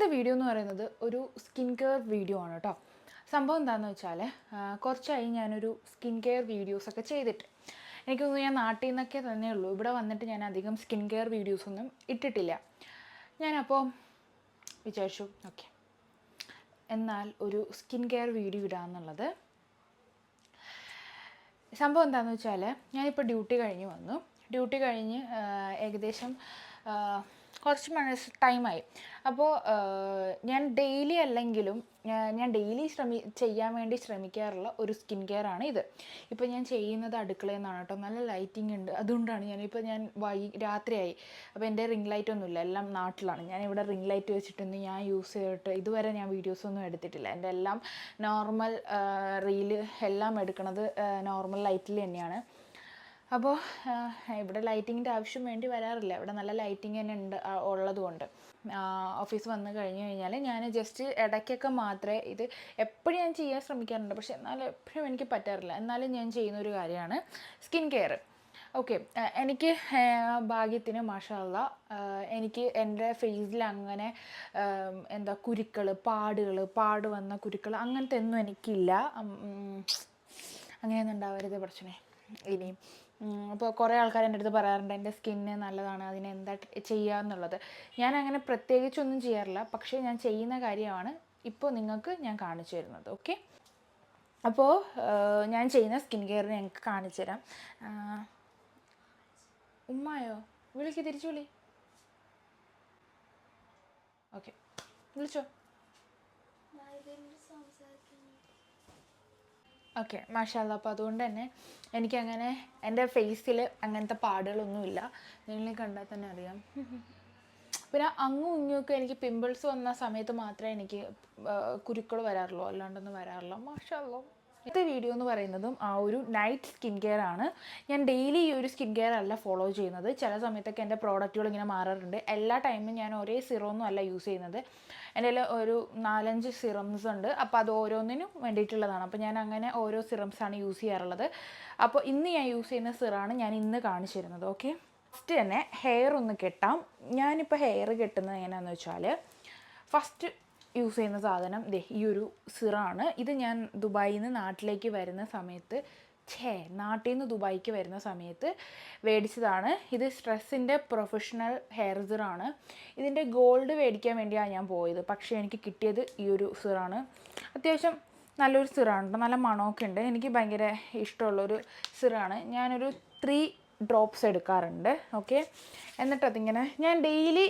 ഇന്നത്തെ വീഡിയോ എന്ന് പറയുന്നത് ഒരു സ്കിൻ കെയർ വീഡിയോ ആണ് കേട്ടോ. സംഭവം എന്താണെന്ന് വെച്ചാൽ കുറച്ചായി ഞാനൊരു സ്കിൻ കെയർ വീഡിയോസൊക്കെ ചെയ്തിട്ട് എനിക്ക് തോന്നുന്നു ഞാൻ നാട്ടിൽ നിന്നൊക്കെ തന്നെ ഉള്ളൂ. ഇവിടെ വന്നിട്ട് ഞാൻ അധികം സ്കിൻ കെയർ വീഡിയോസൊന്നും ഇട്ടിട്ടില്ല. ഞാനപ്പോൾ വിചാരിച്ചു ഓക്കെ എന്നാൽ ഒരു സ്കിൻ കെയർ വീഡിയോ ഇടാമെന്നുള്ളത്. സംഭവം എന്താണെന്ന് വെച്ചാൽ ഞാനിപ്പോൾ ഡ്യൂട്ടി കഴിഞ്ഞ് വന്നു. ഡ്യൂട്ടി കഴിഞ്ഞ് ഏകദേശം കുറച്ച് ടൈമായി. അപ്പോൾ ഞാൻ ഡെയിലി അല്ലെങ്കിലും ഞാൻ ഡെയിലി ചെയ്യാൻ വേണ്ടി ശ്രമിക്കാറുള്ള ഒരു സ്കിൻ കെയർ ആണ് ഇത്. ഇപ്പോൾ ഞാൻ ചെയ്യുന്നത് അടുക്കളയിൽ നിന്നാണ് കേട്ടോ. നല്ല ലൈറ്റിംഗ് ഉണ്ട്, അതുകൊണ്ടാണ് ഞാൻ രാത്രിയായി. അപ്പോൾ എൻ്റെ റിംഗ് ലൈറ്റ് ഒന്നുമില്ല, എല്ലാം നാട്ടിലാണ്. ഞാനിവിടെ റിംഗ് ലൈറ്റ് വെച്ചിട്ടൊന്നും ഞാൻ യൂസ് ചെയ്തിട്ട് ഇതുവരെ ഞാൻ വീഡിയോസൊന്നും എടുത്തിട്ടില്ല. എൻ്റെ എല്ലാം നോർമൽ റീല് എല്ലാം എടുക്കുന്നത് നോർമൽ ലൈറ്റിൽ തന്നെയാണ്. അപ്പോൾ ഇവിടെ ലൈറ്റിങ്ങിൻ്റെ ആവശ്യം വേണ്ടി വരാറില്ല. ഇവിടെ നല്ല ലൈറ്റിങ് തന്നെ ഉള്ളതുകൊണ്ട് ഓഫീസ് വന്ന് കഴിഞ്ഞ് കഴിഞ്ഞാൽ ഞാൻ ജസ്റ്റ് ഇടയ്ക്കൊക്കെ മാത്രമേ ഇത് എപ്പോഴും ഞാൻ ചെയ്യാൻ ശ്രമിക്കാറുണ്ട്. പക്ഷേ എന്നാലും എപ്പോഴും എനിക്ക് പറ്റാറില്ല. എന്നാലും ഞാൻ ചെയ്യുന്നൊരു കാര്യമാണ് സ്കിൻ കെയർ. ഓക്കെ, എനിക്ക് ഭാഗ്യത്തിന് മാഷാ അല്ലാഹ് എനിക്ക് എൻ്റെ ഫേസിൽ അങ്ങനെ കുരുക്കൾ, പാട് വന്ന കുരുക്കൾ അങ്ങനത്തെ ഒന്നും എനിക്കില്ല. അങ്ങനെയൊന്നും ഉണ്ടാവരുത് പ്രശ്നമേ ഇനിയും. അപ്പോൾ കുറേ ആൾക്കാർ എൻ്റെ അടുത്ത് പറയാറുണ്ട് എൻ്റെ സ്കിന്ന് നല്ലതാണ്, അതിനെന്താ ചെയ്യുക എന്നുള്ളത്. ഞാൻ അങ്ങനെ പ്രത്യേകിച്ചൊന്നും ചെയ്യാറില്ല, പക്ഷേ ഞാൻ ചെയ്യുന്ന കാര്യമാണ് ഇപ്പോൾ നിങ്ങൾക്ക് ഞാൻ കാണിച്ചു തരുന്നത്. ഓക്കെ, അപ്പോൾ ഞാൻ ചെയ്യുന്ന സ്കിൻ കെയർ ഞങ്ങൾക്ക് കാണിച്ചു തരാം. ഉമ്മായോ വിളിക്ക്, തിരിച്ചു വിളി. ഓക്കെ, വിളിച്ചോ. ഓക്കെ, മാഷാ അല്ലാഹ്. അപ്പോൾ അതുകൊണ്ട് തന്നെ എനിക്കങ്ങനെ എൻ്റെ ഫേസിൽ അങ്ങനത്തെ പാടുകളൊന്നുമില്ല. നിങ്ങൾ കണ്ടാൽ തന്നെ അറിയാം. പിന്നെ അങ്ങും ഇങ്ങുമൊക്കെ എനിക്ക് പിമ്പിൾസ് വന്ന സമയത്ത് മാത്രമേ എനിക്ക് കുരുക്കൾ വരാറുള്ളൂ, അല്ലാണ്ടൊന്നും വരാറില്ല. മാഷാ അല്ലാഹ്. ഇന്നത്തെ വീഡിയോ എന്ന് പറയുന്നതും ആ ഒരു നൈറ്റ് സ്കിൻ കെയർ ആണ്. ഞാൻ ഡെയിലി ഈ ഒരു സ്കിൻ കെയർ അല്ല ഫോളോ ചെയ്യുന്നത്. ചില സമയത്തൊക്കെ എൻ്റെ പ്രോഡക്റ്റുകൾ ഇങ്ങനെ മാറാറുണ്ട്. എല്ലാ ടൈമും ഞാൻ ഒരേ സിറമൊന്നും അല്ല യൂസ് ചെയ്യുന്നത്. എൻ്റെ കയ്യിൽ ഒരു 4-5 സിറംസ് ഉണ്ട്. അപ്പോൾ അത് ഓരോന്നിനും വേണ്ടിയിട്ടുള്ളതാണ്. അപ്പോൾ ഞാൻ അങ്ങനെ ഓരോ സിറംസാണ് യൂസ് ചെയ്യാറുള്ളത്. അപ്പോൾ ഇന്ന് ഞാൻ യൂസ് ചെയ്യുന്ന സിറാണ് ഞാൻ ഇന്ന് കാണിച്ചു തരുന്നത്. ഓക്കെ, ഫസ്റ്റ് തന്നെ ഹെയർ ഒന്ന് കെട്ടാം. ഞാനിപ്പോൾ ഹെയർ കെട്ടുന്നത് എങ്ങനെയാണെന്ന് വെച്ചാൽ ഫസ്റ്റ് യൂസ് ചെയ്യുന്ന സാധനം ഈ ഒരു സിറാണ്. ഇത് ഞാൻ ദുബായിൽ നിന്ന് നാട്ടിലേക്ക് വരുന്ന സമയത്ത് നാട്ടിൽ നിന്ന് ദുബായിക്ക് വരുന്ന സമയത്ത് മേടിച്ചതാണ്. ഇത് സ്ട്രെസ്സിൻ്റെ പ്രൊഫഷണൽ ഹെയർ സിറാണ്. ഇതിൻ്റെ ഗോൾഡ് മേടിക്കാൻ വേണ്ടിയാണ് ഞാൻ പോയത്. പക്ഷേ എനിക്ക് കിട്ടിയത് ഈ ഒരു സിറാണ്. അത്യാവശ്യം നല്ലൊരു സിറാണ്, നല്ല മണമൊക്കെ ഉണ്ട്. എനിക്ക് ഭയങ്കര ഇഷ്ടമുള്ളൊരു സിറാണ്. ഞാനൊരു 3 ഡ്രോപ്സ് എടുക്കാറുണ്ട്. ഓക്കെ, എന്നിട്ട് അതിങ്ങനെ ഞാൻ ഡെയിലി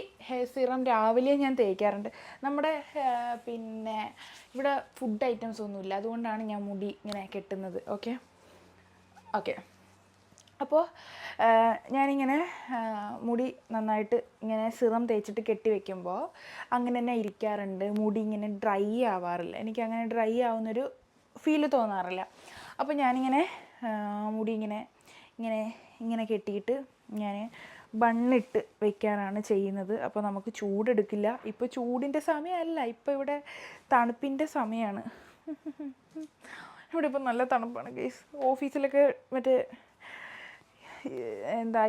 സിറം രാവിലെ ഞാൻ തേക്കാറുണ്ട്. നമ്മുടെ പിന്നെ ഇവിടെ ഫുഡ് ഐറ്റംസ് ഒന്നുമില്ല, അതുകൊണ്ടാണ് ഞാൻ മുടി ഇങ്ങനെ കെട്ടുന്നത്. ഓക്കെ, അപ്പോൾ ഞാനിങ്ങനെ മുടി നന്നായിട്ട് ഇങ്ങനെ സിറം തേച്ചിട്ട് കെട്ടി വയ്ക്കുമ്പോൾ അങ്ങനെ തന്നെ ഇരിക്കാറുണ്ട്. മുടി ഇങ്ങനെ ഡ്രൈ ആവാറില്ല. എനിക്കങ്ങനെ ഡ്രൈ ആവുന്നൊരു ഫീല് തോന്നാറില്ല. അപ്പോൾ ഞാനിങ്ങനെ മുടി ഇങ്ങനെ കെട്ടിയിട്ട് ഞാൻ ബണ്ണിട്ട് വയ്ക്കാനാണ് ചെയ്യുന്നത്. അപ്പോൾ നമുക്ക് ചൂടെടുക്കില്ല. ഇപ്പോൾ ചൂടിൻ്റെ സമയമല്ല, ഇപ്പോൾ ഇവിടെ തണുപ്പിൻ്റെ സമയമാണ്. ഇവിടെ ഇപ്പോൾ നല്ല തണുപ്പാണ് ഗൈസ്. ഓഫീസിലൊക്കെ മറ്റേ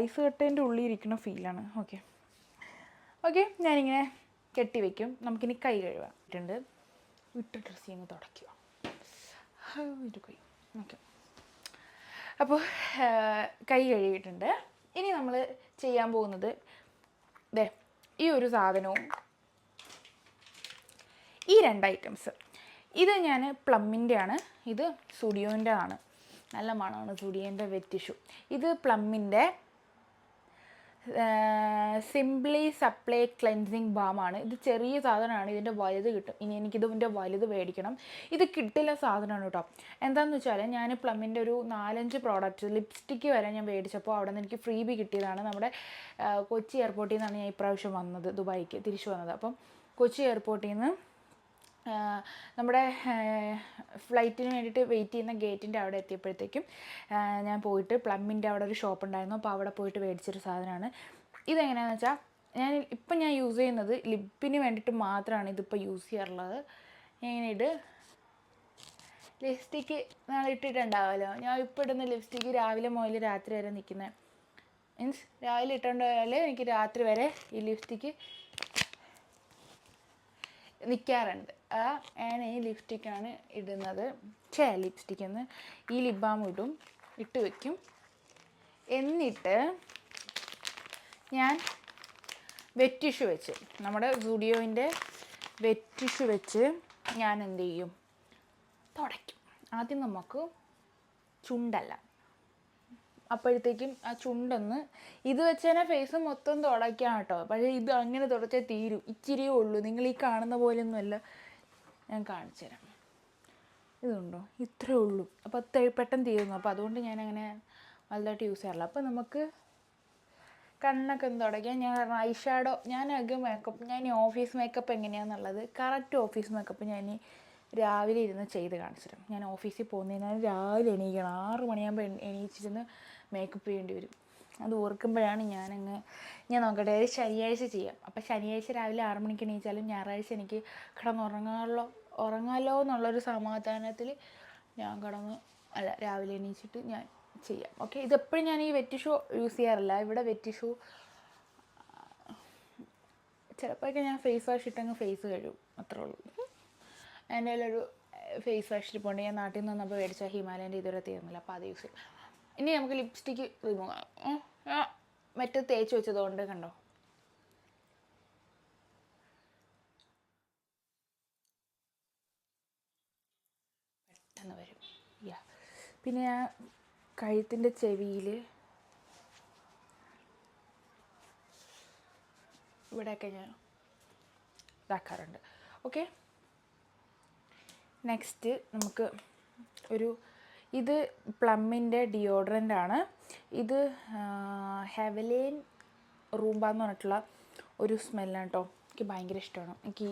ഐസ് കട്ടേൻ്റെ ഉള്ളിൽ ഇരിക്കുന്ന ഫീലാണ്. ഓക്കെ, ഞാനിങ്ങനെ കെട്ടി വയ്ക്കും. നമുക്കിനി കൈ കഴുകാറുണ്ട്. ഇട്ട ഡ്രസ്സ് ചെയ്യുന്ന തുടയ്ക്കുക കൈ. ഓക്കെ, അപ്പോൾ കൈ കഴുകിയിട്ടുണ്ട്. ഇനി നമ്മൾ ചെയ്യാൻ പോകുന്നത് ഈ ഒരു സാധനവും ഈ 2 ഐറ്റംസ്. ഇത് ഞാൻ പ്ലമ്മിൻ്റെ ആണ്, ഇത് സുഡിയോൻ്റെ ആണ്. നല്ല മണമാണ് സുഡിയോൻ്റെ വെറ്റ് ടിഷ്യൂ. ഇത് പ്ലമ്മിൻ്റെ സിംപ്ലി സപ്ലൈ ക്ലെൻസിങ് ബാമാണ്. ഇത് ചെറിയ സാധനമാണ്, ഇതിൻ്റെ വലുത് കിട്ടും. ഇനി എനിക്കിതിൻ്റെ വലുത് മേടിക്കണം. ഇത് കിട്ടില്ല സാധനമാണ് കേട്ടോ. എന്താണെന്ന് വെച്ചാൽ ഞാൻ പ്ലമ്മിൻ്റെ ഒരു 4-5 പ്രോഡക്റ്റ്, ലിപ്സ്റ്റിക്ക് വരെ ഞാൻ മേടിച്ചപ്പോൾ അവിടെ നിന്ന് എനിക്ക് ഫ്രീബി കിട്ടിയതാണ്. നമ്മുടെ കൊച്ചി എയർപോർട്ടിൽ നിന്നാണ് ഞാൻ ഇപ്രാവശ്യം വന്നത്, ദുബായിക്ക് തിരിച്ചു വന്നത്. അപ്പം കൊച്ചി എയർപോർട്ടിൽ നിന്ന് നമ്മുടെ ഫ്ലൈറ്റിന് വേണ്ടിയിട്ട് വെയിറ്റ് ചെയ്യുന്ന ഗേറ്റിൻ്റെ അവിടെ എത്തിയപ്പോഴത്തേക്കും ഞാൻ പോയിട്ട് പ്ലമ്മിൻ്റെ അവിടെ ഒരു ഷോപ്പ് ഉണ്ടായിരുന്നു. അപ്പോൾ അവിടെ പോയിട്ട് മേടിച്ചൊരു സാധനമാണ്. ഇതെങ്ങനെയാണെന്ന് വെച്ചാൽ ഞാൻ യൂസ് ചെയ്യുന്നത് ലിപ്പിന് വേണ്ടിയിട്ട് മാത്രമാണ് ഇതിപ്പോൾ യൂസ് ചെയ്യാറുള്ളത്. ഇങ്ങനെ ലിപ്സ്റ്റിക്ക് നാളെ ഇട്ടിട്ടുണ്ടാവുമല്ലോ. ഞാൻ ഇപ്പോൾ ഇടുന്ന ലിപ്സ്റ്റിക്ക് രാവിലെ മുതൽ രാത്രി വരെ നിൽക്കുന്നത്. മീൻസ് രാവിലെ ഇട്ടുകൊണ്ട് പോയാൽ എനിക്ക് രാത്രി വരെ ഈ ലിപ്സ്റ്റിക്ക് നിൽക്കാറുണ്ട്. ഞാൻ ഈ ലിപ്സ്റ്റിക്കാണ് ഇടുന്നത്. ലിപ്സ്റ്റിക്കെന്ന് ഈ ലിപ് ബാം ഇട്ട് വയ്ക്കും. എന്നിട്ട് ഞാൻ വെറ്റ് ടിഷ്യൂ വെച്ച്, നമ്മുടെ സുഡിയോൻ്റെ വെറ്റ് ടിഷ്യൂ വെച്ച് ഞാൻ എന്ത് ചെയ്യും, തുടയ്ക്കും. ആദ്യം നമുക്ക് ചുണ്ടല്ല, അപ്പോഴത്തേക്കും ആ ചുണ്ടൊന്ന് ഇത് വെച്ച് തന്നെ ഫേസ് മൊത്തം തുടയ്ക്കാം കേട്ടോ. പക്ഷേ ഇത് അങ്ങനെ തുടച്ചാൽ തീരും, ഇച്ചിരിയേ ഉള്ളൂ. നിങ്ങൾ ഈ കാണുന്ന പോലെയൊന്നുമല്ല. ഞാൻ കാണിച്ചു തരാം. ഇതുണ്ടോ, ഇത്രയേ ഉള്ളൂ. അപ്പോൾ പെട്ടെന്ന് തീരുന്നു. അപ്പോൾ അതുകൊണ്ട് ഞാനങ്ങനെ വലുതായിട്ട് യൂസ് ചെയ്യാറില്ല. അപ്പോൾ നമുക്ക് കണ്ണൊക്കെ ഒന്ന് തുടയ്ക്കാം. ഞാൻ ഐ ഷാഡോ, ഞാനൊക്കെ മേക്കപ്പ്, ഞാൻ ഈ ഓഫീസ് മേക്കപ്പ് എങ്ങനെയാണെന്നുള്ളത് കറക്റ്റ് ഓഫീസ് മേക്കപ്പ് ഞാൻ രാവിലെ ഇരുന്ന് ചെയ്ത് കാണിച്ചിരും. ഞാൻ ഓഫീസിൽ പോകുന്നതിനാൽ രാവിലെ എണീക്കണം. 6 മണിയാകുമ്പോൾ എണീച്ചിരുന്ന് മേക്കപ്പ് ചെയ്യേണ്ടി വരും. അത് ഓർക്കുമ്പോഴാണ് ഞാൻ നോക്കട്ടെ, ഒരു ശനിയാഴ്ച ചെയ്യാം. അപ്പോൾ ശനിയാഴ്ച രാവിലെ 6 മണിക്ക് എണീച്ചാലും ഞായറാഴ്ച എനിക്ക് ഉറങ്ങാമല്ലോ എന്നുള്ളൊരു സമാധാനത്തിൽ ഞാൻ രാവിലെ എണീച്ചിട്ട് ഞാൻ ചെയ്യാം. ഓക്കെ, ഇതെപ്പോഴും ഞാൻ ഈ വെറ്റ് ടിഷ്യൂ യൂസ് ചെയ്യാറില്ല. ഇവിടെ വെറ്റ് ടിഷ്യൂ ചിലപ്പോഴൊക്കെ ഞാൻ ഫേസ് വാഷ് ഇട്ടങ്ങ് ഫേസ് കഴുകും, അത്രേ ഉള്ളൂ. എൻ്റെ കയ്യിലൊരു ഫേസ് വാഷ് ഇരിപ്പുണ്ട്. ഞാൻ നാട്ടിൽ നിന്ന് വന്നപ്പോൾ മേടിച്ച ഹിമാലയൻ്റെ ഇതുവരെ തീർന്നില്ല, അപ്പോൾ അത് യൂസ് ചെയ്യും. ഇനി നമുക്ക് ലിപ്സ്റ്റിക്ക് റിമൂവ് ആകാം. മറ്റേ തേച്ച് വെച്ചതുകൊണ്ട് കണ്ടോ, പെട്ടെന്ന് വരും. പിന്നെ ഞാൻ കഴുത്തിൻ്റെ ചെവിയിൽ ഇവിടെയൊക്കെ ഞാൻ ഇതാക്കാറുണ്ട്. ഓക്കെ, നെക്സ്റ്റ് നമുക്ക് ഇത് പ്ലമ്മിൻ്റെ ഡിയോഡ്രൻ്റാണ്. ഇത് ഹെവലേൻ റൂംബ എന്ന് പറഞ്ഞിട്ടുള്ള ഒരു സ്മെല്ലാണ് കേട്ടോ. എനിക്ക് ഭയങ്കര ഇഷ്ടമാണ്. എനിക്ക്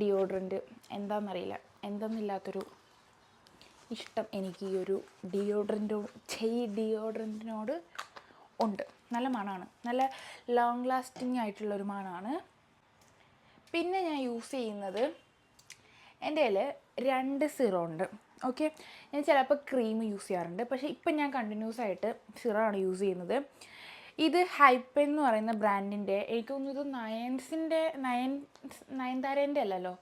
ഡിയോഡ്രൻറ്റ് എന്താണെന്നറിയില്ല, എന്തെന്നില്ലാത്തൊരു ഇഷ്ടം എനിക്ക് ഈ ഒരു ഡിയോഡ്രൻറ്റിനോട് ഉണ്ട്. നല്ല മണമാണ്, നല്ല ലോങ് ലാസ്റ്റിംഗ് ആയിട്ടുള്ളൊരു മണമാണ്. പിന്നെ ഞാൻ യൂസ് ചെയ്യുന്നത്, എൻ്റെ കയ്യിൽ 2 സിറം ഉണ്ട്. ഓക്കെ, ഞാൻ ചിലപ്പോൾ ക്രീം യൂസ് ചെയ്യാറുണ്ട്, പക്ഷേ ഇപ്പം ഞാൻ കണ്ടിന്യൂസ് ആയിട്ട് സിറമാണ് യൂസ് ചെയ്യുന്നത്. ഇത് ഹൈപ്പൻ എന്ന് പറയുന്ന ബ്രാൻഡിൻ്റെ, എനിക്ക് തോന്നുന്നു ഇത് നയൻതാരേൻ്റെ അല്ലല്ലോ,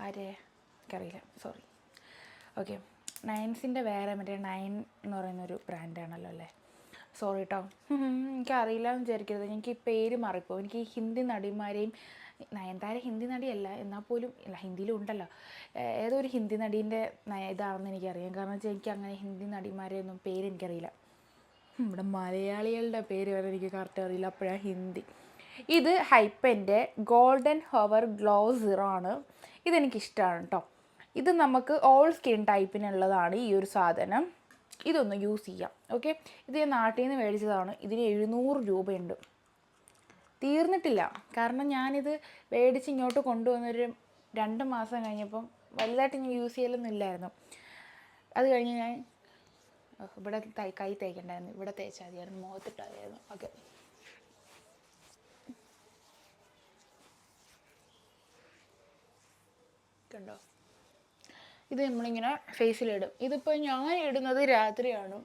എനിക്കറിയില്ല, സോറി. ഓക്കെ, നയൻസിൻ്റെ വേറെ മറ്റേ നയൻ എന്ന് പറയുന്നൊരു ബ്രാൻഡാണല്ലോ അല്ലേ, സോറി കേട്ടോ. എനിക്കറിയില്ല എന്ന് വിചാരിക്കരുത്, എനിക്ക് ഈ പേര് മാറിപ്പോൾ. എനിക്ക് ഈ ഹിന്ദി നടിമാരെയും, നയൻതാര ഹിന്ദി നടിയല്ല എന്നാൽ പോലും, ഇല്ല ഹിന്ദിയിലും ഉണ്ടല്ലോ, ഏതോ ഒരു ഹിന്ദി നടീൻ്റെ ഇതാണെന്ന് എനിക്കറിയാം. കാരണം വെച്ചാൽ എനിക്ക് അങ്ങനെ ഹിന്ദി നടിമാരെയൊന്നും പേര് എനിക്കറിയില്ല. ഇവിടെ മലയാളികളുടെ പേര് വരെ എനിക്ക് കറക്റ്റ് അറിയില്ല, അപ്പോഴാണ് ഹിന്ദി. ഇത് ഹൈപ്പൻ്റെ ഗോൾഡൻ ഹവർ ഗ്ലോ സിറം ആണ്. ഇതെനിക്കിഷ്ടമാണ് കേട്ടോ. ഇത് നമുക്ക് ഓൾ സ്കിൻ ടൈപ്പിനുള്ളതാണ് ഈ ഒരു സാധനം. ഇതൊന്ന് യൂസ് ചെയ്യാം. ഓക്കെ, ഇത് ഞാൻ നാട്ടിൽ നിന്ന് മേടിച്ചതാണ്. ഇതിന് 700 രൂപയുണ്ട്. തീർന്നിട്ടില്ല, കാരണം ഞാനിത് മേടിച്ച് ഇങ്ങോട്ട് കൊണ്ടുവന്നൊരു 2 മാസം കഴിഞ്ഞപ്പം വലുതായിട്ട് ഞാൻ യൂസ് ചെയ്യലൊന്നും ഇല്ലായിരുന്നു. അത് കഴിഞ്ഞ് ഞാൻ ഇവിടെ കൈ തേക്കണ്ടായിരുന്നു, ഇവിടെ തേച്ചാൽ മതിയായിരുന്നു, മുഖത്തിട്ടായിരുന്നു. ഓക്കെ, കണ്ടോ, ഇത് നമ്മളിങ്ങനെ ഫേസിലിടും. ഇതിപ്പോൾ ഞാൻ ഇടുന്നത് രാത്രിയാണ്.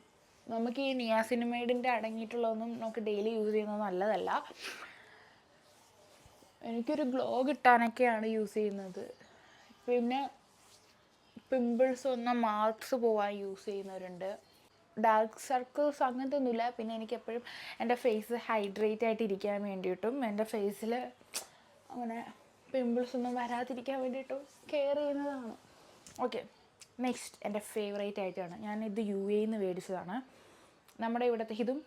നമുക്ക് ഈ നിയാസിനമൈഡിൻ്റെ അടങ്ങിയിട്ടുള്ളതൊന്നും നമുക്ക് ഡെയിലി യൂസ് ചെയ്യുന്നത് നല്ലതല്ല. എനിക്കൊരു ഗ്ലോ കിട്ടാനൊക്കെയാണ് യൂസ് ചെയ്യുന്നത്. പിന്നെ പിമ്പിൾസ് മാർക്സ് പോവാൻ യൂസ് ചെയ്യുന്നവരുണ്ട്. ഡാർക്ക് സർക്കിൾസ് അങ്ങനത്തെ ഒന്നുമില്ല. പിന്നെ എനിക്കെപ്പോഴും എൻ്റെ ഫേസ് ഹൈഡ്രേറ്റ് ആയിട്ട് ഇരിക്കാൻ വേണ്ടിയിട്ടും എൻ്റെ ഫേസിൽ അങ്ങനെ പിമ്പിൾസ് ഒന്നും വരാതിരിക്കാൻ വേണ്ടിയിട്ടും കെയർ ചെയ്യുന്നതാണ്. ഓക്കെ, നെക്സ്റ്റ് എൻ്റെ ഫേവറേറ്റ് ആയിട്ടാണ്, ഞാനിത് UAE നിന്ന് മേടിച്ചതാണ്. നമ്മുടെ ഇവിടുത്തെ ഇതും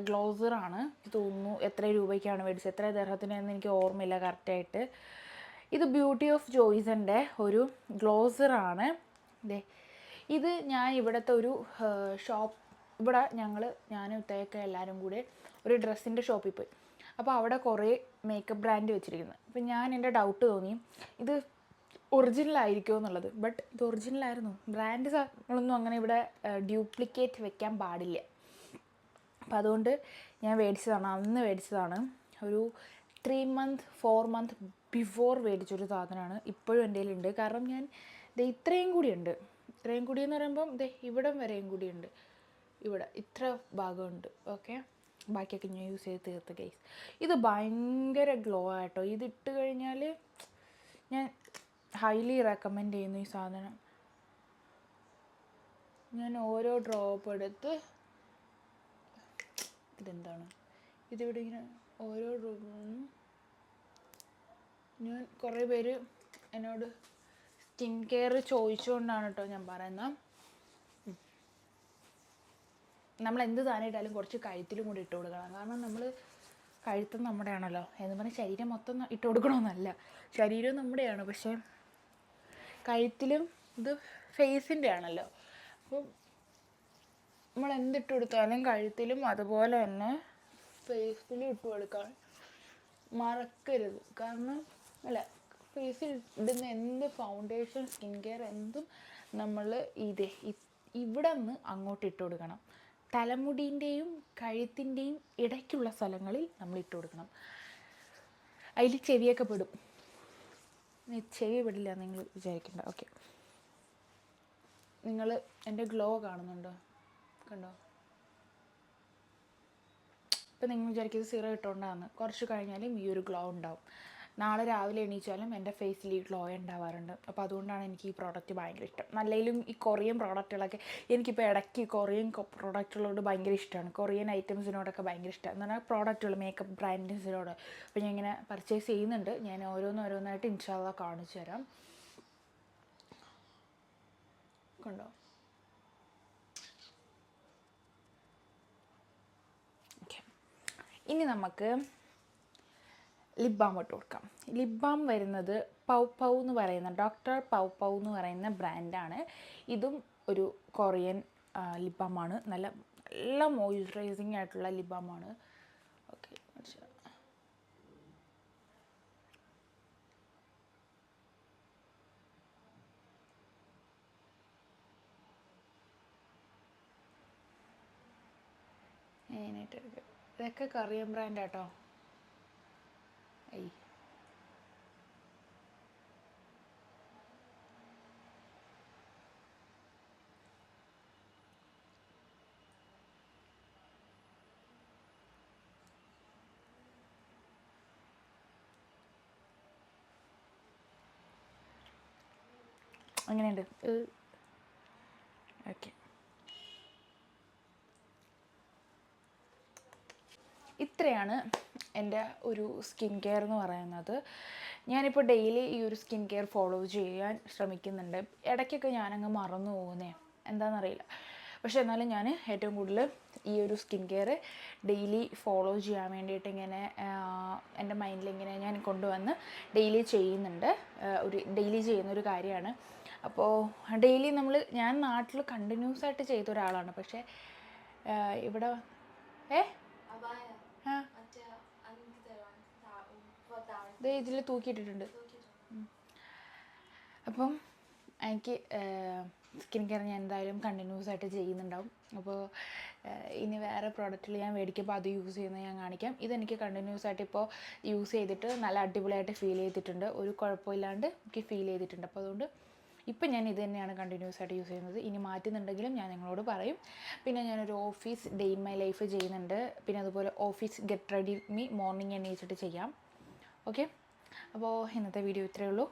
ഗ്ലോസറാണ് തോന്നുന്നു. എത്ര രൂപയ്ക്കാണ് മേടിച്ചത്, എത്ര ദർഹത്തിനെന്ന് എനിക്ക് ഓർമ്മയില്ല കറക്റ്റായിട്ട്. ഇത് ബ്യൂട്ടി ഓഫ് ജോയ്സിൻ്റെ ഒരു ഗ്ലോസറാണ്. ഇത് ഞാൻ ഇവിടുത്തെ ഒരു ഷോപ്പ്, ഇവിടെ ഞാനും ഇത്തേക്ക് എല്ലാവരും കൂടെ ഒരു ഡ്രസ്സിൻ്റെ ഷോപ്പിൽ പോയി. അപ്പോൾ അവിടെ കുറേ മേക്കപ്പ് ബ്രാൻഡ് വെച്ചിരിക്കുന്നത്. അപ്പോൾ ഞാൻ എൻ്റെ ഡൗട്ട് തോന്നി ഇത് ഒറിജിനൽ ആയിരിക്കുമോ എന്നുള്ളത്. ബട്ട് ഇത് ഒറിജിനലായിരുന്നു. ബ്രാൻഡ് സാധനങ്ങളൊന്നും അങ്ങനെ ഇവിടെ ഡ്യൂപ്ലിക്കേറ്റ് വെക്കാൻ പാടില്ല. അപ്പോൾ അതുകൊണ്ട് ഞാൻ മേടിച്ചതാണ്, അന്ന് മേടിച്ചതാണ്. ഒരു 3 month 4 month ബിഫോർ മേടിച്ചൊരു സാധനമാണ്. ഇപ്പോഴും എൻ്റെ കയ്യിലുണ്ട്. കാരണം ഞാൻ ഇത്രയും കൂടിയുണ്ട്. ഇത്രയും കൂടി എന്ന് പറയുമ്പം ഇവിടം വരെയും കൂടിയുണ്ട്. ഇവിടെ ഇത്ര ഭാഗമുണ്ട്. ഓക്കെ, ബാക്കിയൊക്കെ ഞാൻ യൂസ് ചെയ്ത് തീർത്ത് ഗൈസ്. ഇത് ഭയങ്കര ഗ്ലോ ആട്ടോ. ഇതിട്ട് കഴിഞ്ഞാൽ ഞാൻ ഹൈലി റെക്കമെൻഡ് ചെയ്യുന്നു ഈ സാധനം. ഞാൻ ഓരോ ഡ്രോപ്പ് എടുത്ത് ഇതെന്താണ് ഇതിവിടെ ഇങ്ങനെ ഓരോ ഡ്രോപ്പും ഞാൻ കുറേ പേര് എന്നോട് സ്കിൻ കെയർ ചോദിച്ചുകൊണ്ടാണ് കേട്ടോ ഞാൻ പറയുന്നത്. നമ്മൾ എന്ത് താനായിട്ടാലും കുറച്ച് കഴുത്തിലും കൂടി ഇട്ട് കൊടുക്കണം. കാരണം നമ്മൾ കഴുത്ത് നമ്മുടെയാണല്ലോ എന്ന് പറഞ്ഞാൽ ശരീരം മൊത്തം ഇട്ട് കൊടുക്കണമെന്നല്ല, ശരീരം നമ്മുടെയാണ്, പക്ഷേ കഴുത്തിലും ഇത് ഫേസിൻ്റെ ആണല്ലോ. അപ്പം നമ്മൾ എന്തിട്ട് കൊടുത്താലും കഴുത്തിലും അതുപോലെ തന്നെ ഫേസിലും ഇട്ട് കൊടുക്കാൻ മറക്കരുത്. കാരണം അല്ല, ഫേസിൽ ഇടുന്ന എന്ത് ഫൗണ്ടേഷൻ, സ്കിൻ കെയർ എന്തും നമ്മൾ ഇവിടെ നിന്ന് അങ്ങോട്ട് ഇട്ട് കൊടുക്കണം. തലമുടീൻ്റെയും കഴുത്തിൻ്റെയും ഇടയ്ക്കുള്ള സ്ഥലങ്ങളിൽ നമ്മൾ ഇട്ട് കൊടുക്കണം. അതിൽ ചെവിയൊക്കെ പെടും. ചെവി പെടില്ല നിങ്ങൾ വിചാരിക്കണ്ട. ഓക്കെ, നിങ്ങൾ എൻ്റെ ഗ്ലോ കാണുന്നുണ്ടോ? കണ്ടോ? ഇപ്പം നിങ്ങൾ വിചാരിക്കുന്നത് സീറോ ഇട്ടുകൊണ്ടാണ്. കുറച്ച് കഴിഞ്ഞാലും ഈ ഒരു ഗ്ലോ ഉണ്ടാവും. നാളെ രാവിലെ എണീച്ചാലും എൻ്റെ ഫേസിൽ ഈ ഗ്ലോ ഉണ്ടാവാറുണ്ട്. അപ്പോൾ അതുകൊണ്ടാണ് എനിക്ക് ഈ പ്രോഡക്റ്റ് ഭയങ്കര ഇഷ്ടം. നല്ലതിലും ഈ കൊറിയൻ പ്രോഡക്റ്റുകളൊക്കെ എനിക്കിപ്പോൾ ഇടയ്ക്ക് കൊറിയൻ പ്രോഡക്റ്റുകളോട് ഭയങ്കര ഇഷ്ടമാണ്. കൊറിയൻ ഐറ്റംസിനോടൊക്കെ ഭയങ്കര ഇഷ്ടമാണ്. എന്ന് പറഞ്ഞാൽ പ്രോഡക്റ്റുകൾ, മേക്കപ്പ് ബ്രാൻഡ്സിനോട്. അപ്പോൾ ഞാൻ ഇങ്ങനെ പർച്ചേസ് ചെയ്യുന്നുണ്ട്. ഞാൻ ഓരോന്നായിട്ട് ഇൻഷാ അല്ലാഹ് കാണിച്ചു തരാം. കണ്ടോ? ഓക്കെ, ഇനി നമുക്ക് ലിപ് ബാം ഇട്ട് കൊടുക്കാം. ലിപ് ബാം വരുന്നത് പൗ എന്ന് പറയുന്ന ഡോക്ടർ പൗ എന്ന് പറയുന്ന ബ്രാൻഡാണ്. ഇതും ഒരു കൊറിയൻ ലിപ് ബാമാണ്. നല്ല മോയ്സ്ചറൈസിങ് ആയിട്ടുള്ള ലിപ് ബാമാണ്. ഓക്കെ, മെയിനായിട്ട് ഇതൊക്കെ കൊറിയൻ ബ്രാൻഡാട്ടോ. അങ്ങനെയുണ്ട്. ഓക്കെ, ഇത്രയാണ് എൻ്റെ ഒരു സ്കിൻ കെയർ എന്ന് പറയുന്നത്. ഞാനിപ്പോൾ ഡെയിലി ഈ ഒരു സ്കിൻ കെയർ ഫോളോ ചെയ്യാൻ ശ്രമിക്കുന്നുണ്ട്. ഇടയ്ക്കൊക്കെ ഞാനങ്ങ് മറന്നു പോകുന്നേ, എന്താണെന്നറിയില്ല. പക്ഷെ എന്നാലും ഞാൻ ഏറ്റവും കൂടുതൽ ഈ ഒരു സ്കിൻ കെയർ ഡെയിലി ഫോളോ ചെയ്യാൻ വേണ്ടിയിട്ട് ഇങ്ങനെ എൻ്റെ മൈൻഡിൽ ഇങ്ങനെ ഞാൻ കൊണ്ടുവന്ന് ഡെയിലി ചെയ്യുന്നുണ്ട്. ഡെയിലി ചെയ്യുന്നൊരു കാര്യമാണ്. അപ്പോൾ ഡെയിലി ഞാൻ നാട്ടിൽ കണ്ടിന്യൂസ് ആയിട്ട് ചെയ്ത ഒരാളാണ്. പക്ഷേ ഇവിടെ ഇതിൽ തൂക്കിയിട്ടിട്ടുണ്ട്. അപ്പം എനിക്ക് സ്കിൻ കെയർ ഞാൻ എന്തായാലും കണ്ടിന്യൂസ് ആയിട്ട് ചെയ്യുന്നുണ്ടാവും. അപ്പോൾ ഇനി വേറെ പ്രോഡക്റ്റുകൾ ഞാൻ മേടിക്കുമ്പോൾ അത് യൂസ് ചെയ്യുന്നത് ഞാൻ കാണിക്കാം. ഇതെനിക്ക് കണ്ടിന്യൂസ് ആയിട്ട് ഇപ്പോൾ യൂസ് ചെയ്തിട്ട് നല്ല അടിപൊളിയായിട്ട് ഫീൽ ചെയ്തിട്ടുണ്ട്. ഒരു കുഴപ്പമില്ലാണ്ട് എനിക്ക് ഫീൽ ചെയ്തിട്ടുണ്ട്. അപ്പോൾ അതുകൊണ്ട് ഇപ്പം ഞാൻ ഇത് തന്നെയാണ് കണ്ടിന്യൂസ് ആയിട്ട് യൂസ് ചെയ്യുന്നത്. ഇനി മാറ്റുന്നുണ്ടെങ്കിലും ഞാൻ നിങ്ങളോട് പറയും. പിന്നെ ഞാനൊരു office day in my life ചെയ്യുന്നുണ്ട്. പിന്നെ അതുപോലെ office get ready me morning എണീച്ചിട്ട് ചെയ്യാം. ഓക്കെ, അപ്പോൾ ഇന്നത്തെ വീഡിയോ ഇത്രയേ ഉള്ളൂ.